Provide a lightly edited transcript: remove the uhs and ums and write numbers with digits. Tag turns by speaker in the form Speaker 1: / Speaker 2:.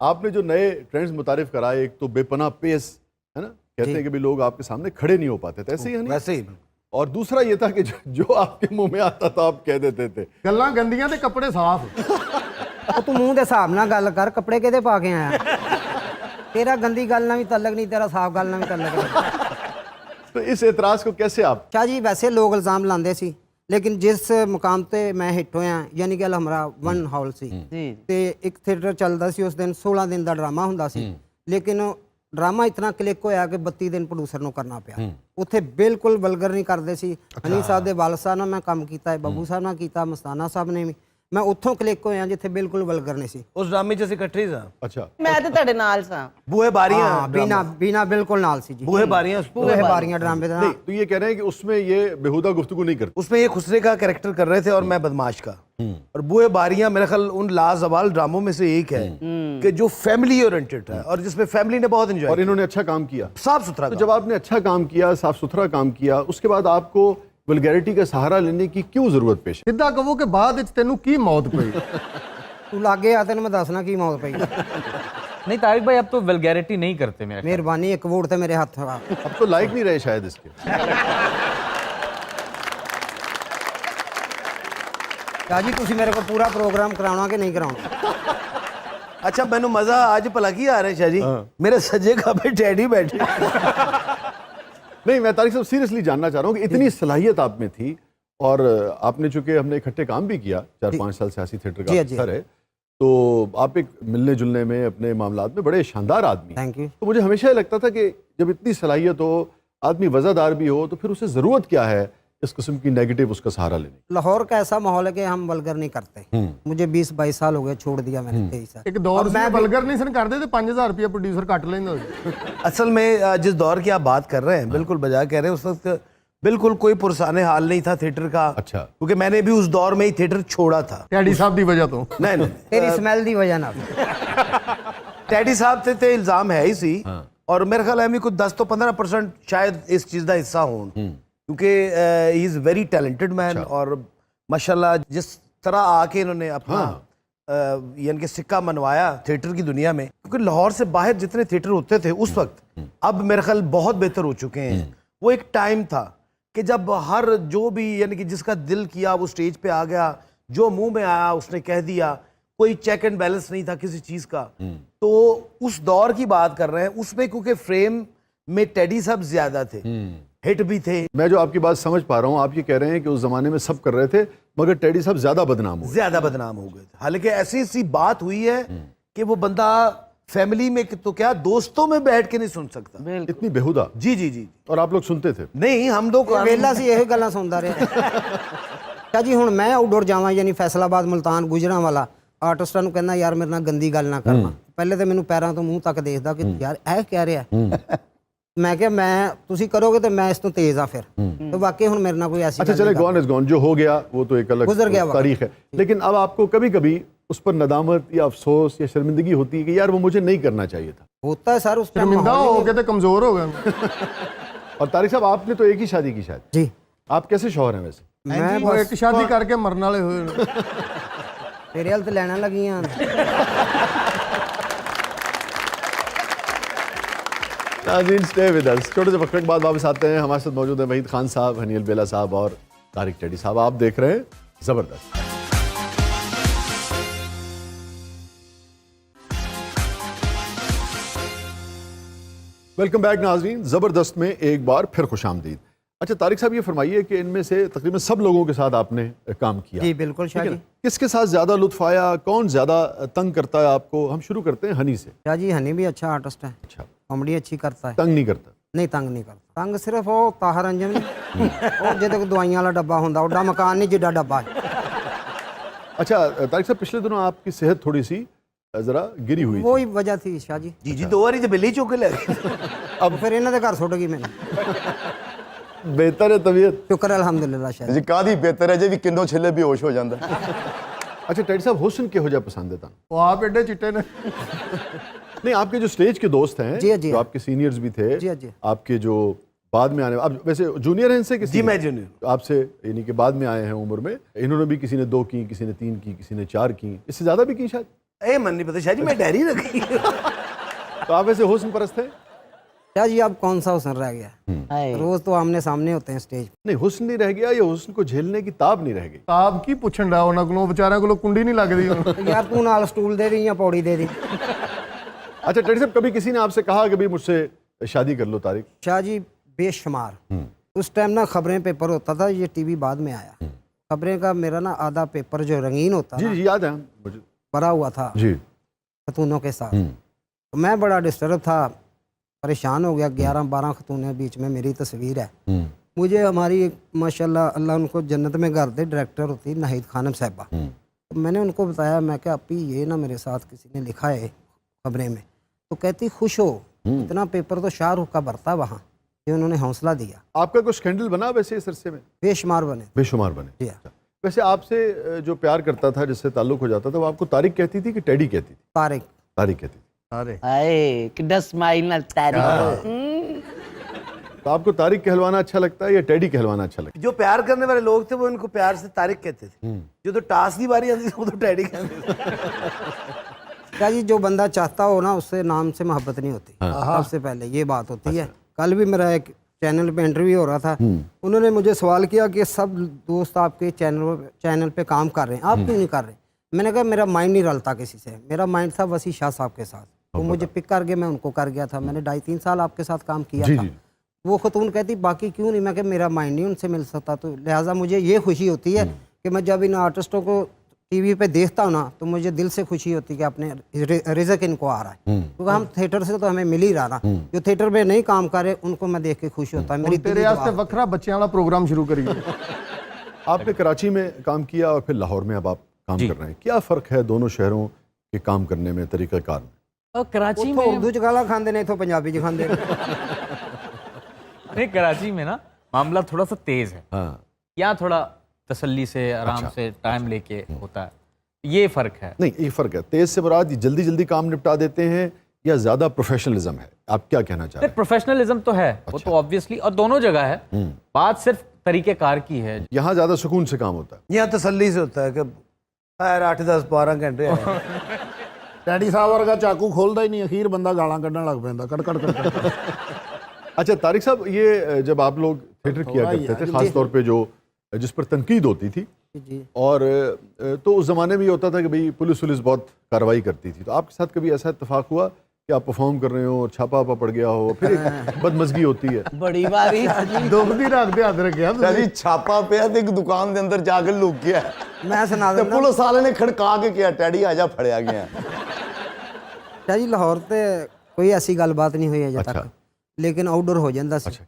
Speaker 1: आपने जो नए ट्रेंड्स मुतारिफ कराए, एक तो बेपनाह पेस है ना, कहते हैं कि भी लोग आपके सामने खड़े नहीं हो पाते थे, ऐसे ही है नहीं?
Speaker 2: वैसे ही।
Speaker 1: और दूसरा ये था कि जो आपके मुंह में आता था आप कह देते थे।
Speaker 3: ਗੱਲਾਂ ਗੰਦੀਆਂ ਤੇ ਕੱਪੜੇ ਸਾਫ਼।
Speaker 4: ਉਹ ਤੂੰ ਮੂੰਹ ਦੇ ਹਿਸਾਬ ਨਾਲ ਗੱਲ ਕਰ, ਕੱਪੜੇ ਕਿਹਦੇ ਪਾ ਕੇ ਆਇਆ? ਤੇਰਾ ਗੰਦੀ ਗੱਲ ਨਾਲ ਵੀ ਤਲਕ ਨਹੀਂ, ਤੇਰਾ ਸਾਫ਼ ਗੱਲ ਨਾਲ ਵੀ ਤਲਕ ਨਹੀਂ।
Speaker 1: तो इस एतराज़ को कैसे आप?
Speaker 4: ਸ਼ਾਹ ਜੀ ਵੈਸੇ ਲੋਕ ਇਲਜ਼ਾਮ ਲਾਉਂਦੇ ਸੀ, ਲੇਕਿਨ ਜਿਸ ਮੁਕਾਮ ਤੇ ਮੈਂ ਹਿੱਟ ਹੋਇਆ, ਯਾਨੀ ਕਿ ਹਮਰਾ 1 ਹਾਲ ਸੀ ਤੇ ਇੱਕ ਥੀਏਟਰ ਚੱਲਦਾ ਸੀ ਉਸ ਦਿਨ, 16 ਦਿਨ ਦਾ ਡਰਾਮਾ ਹੁੰਦਾ ਸੀ, ਲੇਕਿਨ ਡਰਾਮਾ ਇਤਨਾ ਕਲਿੱਕ ਹੋਇਆ ਕਿ 32 ਦਿਨ ਪ੍ਰੋਡਿਊਸਰ ਨੂੰ ਕਰਨਾ ਪਿਆ। ਉੱਥੇ ਬਿਲਕੁਲ ਵਲਗਰ ਨਹੀਂ ਕਰਦੇ ਸੀ। ਹਨੀ ਸਾਹਿਬ ਦੇ ਵਾਲਦ ਸਾਹਿਬ ਨਾਲ ਮੈਂ ਕੰਮ ਕੀਤਾ ਹੈ, ਬੱਬੂ ਸਾਹਿਬ ਨਾਲ ਕੀਤਾ, ਮਸਤਾਨਾ ਸਾਹਿਬ ਨੇ ਵੀ। ਮੈਂ ਉੱਥੋਂ ਕਲਿੱਕ ਹੋਇਆ ਜਿੱਥੇ ਬਿਲਕੁਲ ਵਲਗਰ ਨਹੀਂ ਸੀ।
Speaker 2: ਉਸ ਡਰਾਮੇ 'ਚ ਅਸੀਂ ਇਕੱਠੇ ਹੀ ਸਾਂ।
Speaker 1: अच्छा,
Speaker 5: ਮੈਂ ਤੇ ਤੁਹਾਡੇ ਨਾਲ ਸਾਂ।
Speaker 2: ਬੂਹੇ ਬਾਰੀਆਂ
Speaker 4: ਹਾਂ, ਬੀਨਾ ਬਿਲकुल ਨਾਲ ਸੀ ਜੀ।
Speaker 2: बूहे बारियां
Speaker 4: ਬੂਹੇ ਬਾਰੀਆਂ ਡਰਾਮੇ ਦਾ।
Speaker 1: नहीं तो ये कह रहे हैं कि उसमें ये बेहुदा गुफ्तगू नहीं करते।
Speaker 2: उसमें ये खुसरे का कैरेक्टर कर रहे थे और मैं बदमाश का। और बूहे बारियां मेरा ख्याल उन लाजवाल ड्रामों में से एक है कि जो फैमिली ओरिएंटेड है और जिसमें फैमिली ने बहुत एंजॉय
Speaker 1: और इन्होंने अच्छा काम किया,
Speaker 2: साफ सुथरा
Speaker 1: तो जब आपने अच्छा काम किया, साफ सुथरा काम किया, उसके बाद आपको वल्गैरिटी का सहारा लेने की क्यों जरूरत पेश है?
Speaker 3: ਸਿੱਧਾ ਕਹੋ ਕਿ ਬਾਅਦ ਵਿੱਚ ਤੈਨੂੰ ਕੀ ਮੌਤ ਪਈ?
Speaker 4: ਤੂੰ ਲਾਗੇ ਆ, ਤੈਨੂੰ ਮੈਂ ਦੱਸਣਾ ਕੀ ਮੌਤ ਪਈ।
Speaker 6: नहीं तारिक भाई, अब तो वल्गैरिटी नहीं करते मेरे ख्याल।
Speaker 4: ਮਿਹਰਬਾਨੀ, ਇੱਕ ਵੋਟ ਤੇ ਮੇਰੇ ਹੱਥ ਆ।
Speaker 1: अब तो लायक नहीं रहे शायद इसके।
Speaker 4: ਸ਼ਾਹ ਜੀ ਤੁਸੀਂ ਮੇਰੇ ਕੋਲ ਪੂਰਾ ਪ੍ਰੋਗਰਾਮ ਕਰਾਉਣਾ ਕਿ ਨਹੀਂ ਕਰਾਉਣਾ?
Speaker 2: अच्छा मैनू मजा आज भला की आ रहा है शाह जी, मेरे सज्जे खबे डैडी बैठे।
Speaker 1: नहीं, मैं तारिक साहब सीरियसली जानना चाह रहा हूँ कि इतनी सलाहियत आप में थी, और आपने चूंकि हमने इकट्ठे काम भी किया, 4-5 साल सियासी थिएटर का अफसर है, तो आप एक मिलने जुलने में अपने मामलात में बड़े शानदार आदमी हैं।
Speaker 4: Thank you.
Speaker 1: तो मुझे हमेशा ये लगता था कि जब इतनी सलाहियत हो, आदमी वज़ादार भी हो, तो फिर उसे ज़रूरत क्या है इस किस्म की नेगेटिव उसका सहारा लेने की?
Speaker 4: लाहौर का ऐसा माहौल है कि हम वल्गर नहीं करते। मुझे 20-22 साल हो गए, छोड़ दिया मैंने 23 साल।
Speaker 3: ਇੱਕ ਦੌਰ ਸੀ ਵਲਗਰ ਨਹੀਂ ਸਨ ਕਰਦੇ ਤੇ 5000 ਰੁਪਏ ਪ੍ਰੋਡਿਊਸਰ ਕੱਟ ਲੈਂਦਾ ਸੀ।
Speaker 2: असल में जिस दौर की आप बात कर रहे हैं बिल्कुल बजा कह रहे हैं, उस वक्त बिल्कुल कोई पुरसाने हाल नहीं था थिएटर का।
Speaker 1: अच्छा।
Speaker 2: क्योंकि मैंने भी उस दौर में ही थिएटर छोड़ा था।
Speaker 3: ਡੈਡੀ ਸਾਹਿਬ ਦੀ ਵਜ੍ਹਾ ਤੋਂ।
Speaker 2: नहीं नहीं
Speaker 4: तेरी स्मेल दी वजह ना।
Speaker 2: टैडी साहब ते इल्जाम है ही सी, और मेरे ख्याल है भी कुछ 10 तो 15% शायद इस चीज़ का हिस्सा हो, क्योंकि he is very talented man. और माशाल्लाह जिस तरह आके इन्होंने अपना यानी कि सिक्का मनवाया थिएटर की दुनिया में, क्योंकि लाहौर से बाहर जितने थिएटर होते थे उस वक्त, अब मेरे ख्याल बहुत बेहतर हो चुके हैं। वो एक टाइम था कि जब हर जो भी यानी कि जिसका दिल किया वो स्टेज पे आ गया, जो मुंह में आया उसने कह दिया, कोई चेक एंड बैलेंस नहीं था किसी चीज़ का। तो उस दौर की बात कर रहे हैं, उसमें क्योंकि फ्रेम में टेडी साहब ज्यादा थे, हिट भी थे।
Speaker 1: मैं जो आपकी बात समझ पा रहा हूँ, आप ये कह रहे हैं कि उस ज़माने में सब कर रहे थे, मगर टेडी साहब ज़्यादा बदनाम हुए।
Speaker 2: ज्यादा बदनाम हो गए थे। हालांकि ऐसी ऐसी बात हुई है कि वो बंदा फैमिली में तो क्या दोस्तों में बैठ के नहीं सुन सकता।
Speaker 1: इतनी बेहुदा।
Speaker 2: जी जी जी।
Speaker 1: और आप लोग सुनते थे?
Speaker 2: नहीं हम लोग
Speaker 4: ਵੇਲਾ ਸੀ ਇਹ ਗੱਲਾਂ ਸੁਣਦਾ ਰਿਹਾ। ਸ਼ਾਹ ਜੀ ਹੁਣ ਮੈਂ ਆਊਟਡੋਰ ਜਾਵਾਂ, ਯਾਨੀ ਫੈਸਲਾਬਾਦ, ਮੁਲਤਾਨ, ਗੁਜਰਾਂ ਵਾਲਾ, ਆਰਟਿਸਟਾਂ ਨੂੰ ਕਹਿੰਦਾ ਯਾਰ ਮੇਰੇ ਨਾਲ ਗੰਦੀ ਗੱਲ ਨਾ ਕਰਨਾ। ਪਹਿਲੇ ਤਾਂ ਮੈਨੂੰ ਪੈਰਾਂ ਤੋਂ ਮੂੰਹ ਤੱਕ ਦੇਖਦਾ ਕਿ ਯਾਰ ਇਹ ਕਹਿ ਰਿਹਾ। मैं क्या, मैं तुसी करोगे तो मैं इस तो तेज हाँ फिर। तो वाकई हुन मेरे ना कोई ऐसी।
Speaker 1: अच्छा चले, गॉन इज गॉन, जो हो गया वो तो एक अलग
Speaker 4: गुजर गया
Speaker 1: तारीख है। लेकिन अब आपको कभी कभी उस पर नदामत या अफसोस या शर्मिंदगी होती है कि यार वो मुझे नहीं करना चाहिए था?
Speaker 4: होता है सर, उस टाइम
Speaker 3: ਸ਼ਰਮਿੰਦਾ ਹੋ ਕੇ ਤੇ ਕਮਜ਼ੋਰ ਹੋ ਗਏ।
Speaker 1: और तारिक साहब आपने तो एक ही शादी की शायद।
Speaker 4: जी।
Speaker 1: आप कैसे शौहर हैं वैसे?
Speaker 4: मैं
Speaker 3: ਉਹ ਇੱਕ ਸ਼ਾਦੀ ਕਰਕੇ ਮਰਨ ਵਾਲੇ ਹੋਏ ਨੇ।
Speaker 4: तेरे हल तो लेना लगी हैं।
Speaker 1: नाज़रीन स्टे विद अस। छोटे से वक्त के बाद वापस आते हैं। हमारे साथ मौजूद हैं वहीद खान साहब, हनील बेला साहब और तारिक टेडी साहब। आप देख रहे हैं ज़बरदस्त। वेलकम बैक नाज़रीन, ज़बरदस्त में एक बार फिर खुशामदीद। अच्छा तारिक साहब, ये फरमाइए कि इनमें से तकरीबन सब लोगों के साथ आपने काम किया।
Speaker 4: जी बिल्कुल शाह जी।
Speaker 1: किसके साथ ज़्यादा लुत्फ आया, कौन ज़्यादा तंग करता है आपको? हम शुरू करते हैं हनी से।
Speaker 4: शाह जी हनी भी अच्छा आर्टिस्ट है,
Speaker 1: अच्छा,
Speaker 4: कॉमेडी अच्छी करता है।
Speaker 1: तंग नहीं करता?
Speaker 4: नहीं तंग नहीं करता। तंग सिर्फ वो ताहर अंजन और जो तक दवाइयां वाला डब्बा होंदा, ओडा मकान नहीं जिड्डा डब्बा है।
Speaker 1: अच्छा तारिक साहब, पिछले दिनों आपकी सेहत थोड़ी सी जरा गिरी हुई थी।
Speaker 4: वही वजह थी शाह जी।
Speaker 2: जी जी 2 बारी तो बिल्ली चुक ले।
Speaker 4: अब फिर इन्होंने घर सुट गई मैंने।
Speaker 1: बेहतर है तबीयत?
Speaker 4: शुक्र अल्हम्दुलिल्लाह शाह जी।
Speaker 7: जी कादी बेहतर है जी भी किन्नो छिले बेहोश हो जाता।
Speaker 1: अच्छा टेडी साहब, हुस्न किहो जिहा पसंद है तुहानू?
Speaker 3: ਉਹ ਆਪ ਐਡੇ ਚਿੱਟੇ ਨੇ।
Speaker 1: नहीं, आपके जो स्टेज के दोस्त हैं,
Speaker 4: जी, जी।
Speaker 1: जो आपके सीनियर्स भी थे,
Speaker 4: जी, जी।
Speaker 1: आपके जो बाद में आने, आप वैसे जूनियर हैं इनसे? किसी
Speaker 2: जी
Speaker 1: ने?
Speaker 2: मैं जूनियर।
Speaker 1: आपसे यानी कि बाद में आए हैं उम्र में। इन्होंने भी किसी ने 2 की, किसी ने 3 की, किसी ने 4 की, इससे ज्यादा भी की शायद।
Speaker 2: ये मन नहीं पता शाह जी, मैं डायरी रखी है।
Speaker 1: तो आप वैसे हुस्न परस्त थे?
Speaker 4: क्या जी, अब कौन सा हुस्न रह गया? रोज तो आमने सामने होते हैं स्टेज पे।
Speaker 1: नहीं, हुस्न नहीं रह गया या हुस्न को झेलने की ताब नहीं रह गई?
Speaker 3: ताब की पुछण दा ਉਹਨਾਂ ਕੋਲੋਂ ਵਿਚਾਰਿਆਂ ਕੋਲੋਂ ਕੁੰਡੀ ਨਹੀਂ ਲੱਗਦੀ।
Speaker 4: यार तू नाल स्टूल दे दी या पौड़ी दे दी?
Speaker 1: अच्छा टेडी साहब, कभी किसी ने आपसे कहा कि भाई मुझसे शादी कर लो तारिक?
Speaker 4: शाह जी बेशुमार। उस टाइम ना खबरें पेपर होता था, ये टीवी बाद में आया। खबरें का मेरा ना आधा पेपर जो रंगीन होता
Speaker 1: जी
Speaker 4: ना,
Speaker 1: जी याद है मुझे।
Speaker 4: भरा हुआ था
Speaker 1: जी।
Speaker 4: खतूनों के साथ। तो मैं बड़ा डिस्टर्ब था, परेशान हो गया। 11-12 खतूनें बीच में मेरी तस्वीर है। मुझे हमारी एक माशाल्लाह, अल्लाह उनको जन्नत में घर दे, डायरेक्टर होती नाहिद खानम साहिबा। तो मैंने उनको बताया, मैं क्या अपी ये ना मेरे साथ किसी ने लिखा है खबरें में। तो कहती खुश हो, इतना पेपर तो शाहरुख का भरता वहाँ, ये उन्होंने हौसला दिया।
Speaker 1: आपका कुछ स्कैंडल बना वैसे इस अरसे में?
Speaker 4: बेशुमार बने।
Speaker 1: बेशुमार बने।
Speaker 4: जी हाँ।
Speaker 1: वैसे आपसे जो प्यार करता था, जिससे ताल्लुक हो जाता था, वो आपको तारिक कहती थी कि टेडी कहती थी?
Speaker 4: तारिक।
Speaker 1: तारिक कहती थी।
Speaker 5: हाय कितना स्माइल ना तारीफ।
Speaker 1: तो आपको तारिक कहलवाना अच्छा लगता है या टेडी कहलवाना अच्छा लगता
Speaker 2: जो प्यार करने वाले लोग थे वो इनको प्यार से तारिक कहते थे। जो तो टास्क की बारी आती थी वो तो टैडी कहते थे।
Speaker 4: क्या जी, जो बंदा चाहता हो ना, उससे नाम से मोहब्बत नहीं होती। सबसे पहले ये बात होती है। कल भी मेरा एक चैनल पे इंटरव्यू हो रहा था, उन्होंने मुझे सवाल किया कि सब दोस्त आपके चैनल पे काम कर रहे हैं, आप क्यों नहीं कर रहे? मैंने कहा मेरा माइंड नहीं रलता किसी से। मेरा माइंड था वसी शाह साहब के साथ, वो मुझे पिक करके मैं उनको कर गया था। मैंने 2.5-3 साल आपके साथ काम किया
Speaker 1: जी,
Speaker 4: था।
Speaker 1: जी।
Speaker 4: वो खतून कहती बाकी क्यों नहीं? मैं कहा मेरा माइंड नहीं उनसे मिल सकता। तो लिहाजा मुझे ये खुशी होती है कि मैं जब इन आर्टिस्टों को टीवी पे देखता हूँ ना, तो मुझे दिल से खुशी होती है कि अपने रिज़्क इनको आ रहा है। क्योंकि हम थिएटर से तो हमें मिल ही रहा ना, जो थिएटर में नहीं काम कर रहे उनको मैं देख के खुश होता है। मेरी
Speaker 3: तेरे
Speaker 4: दिली दुआ
Speaker 3: वास्ते वखरा बच्चों वाला प्रोग्राम शुरू करिए।
Speaker 1: आपने कराची में काम किया और फिर लाहौर में अब आप काम कर रहे हैं। क्या फ़र्क है दोनों शहरों के काम करने में, तरीक़ाकार में?
Speaker 6: और कराची
Speaker 4: उत्थों
Speaker 6: में
Speaker 4: उर्दू च गाला खाते ने, इथों पंजाबी च खाते ने।
Speaker 6: नहीं, कराची में ना मामला थोड़ा सा तेज है।
Speaker 1: हाँ।
Speaker 6: यहाँ थोड़ा तसल्ली से, आराम से, टाइम लेके होता है। ये फर्क है।
Speaker 1: नहीं, ये फ़र्क है। तेज़ से मुराद जल्दी जल्दी काम निपटा देते हैं या ज़्यादा प्रोफेशनलिज्म है? आप क्या कहना चाह रहे हैं?
Speaker 6: प्रोफेशनल तो है, वो तो ऑब्वियसली, और दोनों जगह है। बात सिर्फ तरीक़ेकार की है।
Speaker 1: यहाँ ज़्यादा सुकून से काम होता है।
Speaker 2: यहाँ तसल्ली से होता है कि यार 8-10-12 घंटे हैं।
Speaker 3: ਡੈਡੀ ਸਾਹਿਬ ਵਰਗਾ ਚਾਕੂ ਖੋਲਦਾ ਹੀ ਨਹੀਂ, ਅਖੀਰ ਬੰਦਾ ਗਾਲਾਂ ਕੱਢਣ ਲੱਗ ਪੈਂਦਾ, ਕੜ ਕੜ।
Speaker 1: अच्छा तारिक साहब, ये जब आप लोग थिएटर किया करते थे, ख़ास तौर पे जो जिस पर तनकीद होती थी,
Speaker 4: जी।
Speaker 1: और तो उस ज़माने में ये होता था कि भाई पुलिस बहुत कार्रवाई करती थी। तो आपके साथ कभी ऐसा इत्तेफाक हुआ कि आप परफॉर्म कर रहे हो और छापा वापा पड़ गया हो, फिर एक बदमज़गी होती है?
Speaker 5: बड़ी बारी
Speaker 3: ਦੁੱਖ ਦੀ ਰੱਖ ਦੇ ਹੱਥ ਰੱਖਿਆ
Speaker 7: शाह जी छापा पिया तो एक दुकान के अंदर जाकर लुक गया
Speaker 4: मैं सुना
Speaker 7: तो
Speaker 4: देना
Speaker 7: पुलिस वाले ने खड़का के किया, टैडी आजा फड़िया गया।
Speaker 4: शाह जी, लाहौर ते कोई ऐसी गलबात नहीं हुई अजे
Speaker 1: अच्छा।
Speaker 4: तक, लेकिन आउटडोर हो जाता सी।
Speaker 1: अच्छा,